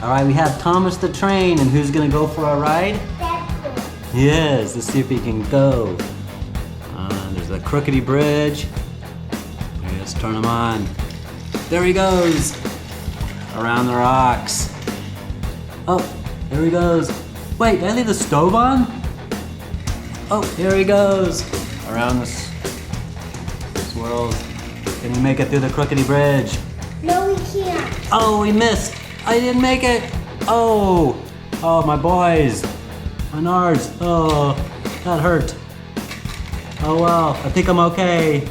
All right, we have Thomas the train, and who's gonna go for a ride? Deadpool. Yes, let's see if he can go. There's a crookedy bridge. Let's turn him on. There he goes. Around the rocks. Oh, there he goes. Wait, did I leave the stove on? Oh, here he goes. Around this swirls. Can he make it through the crookedy bridge? No, we can't. Oh, we missed. I didn't make it. Oh, my boys. My nards. Oh, that hurt. Oh well, I think I'm okay.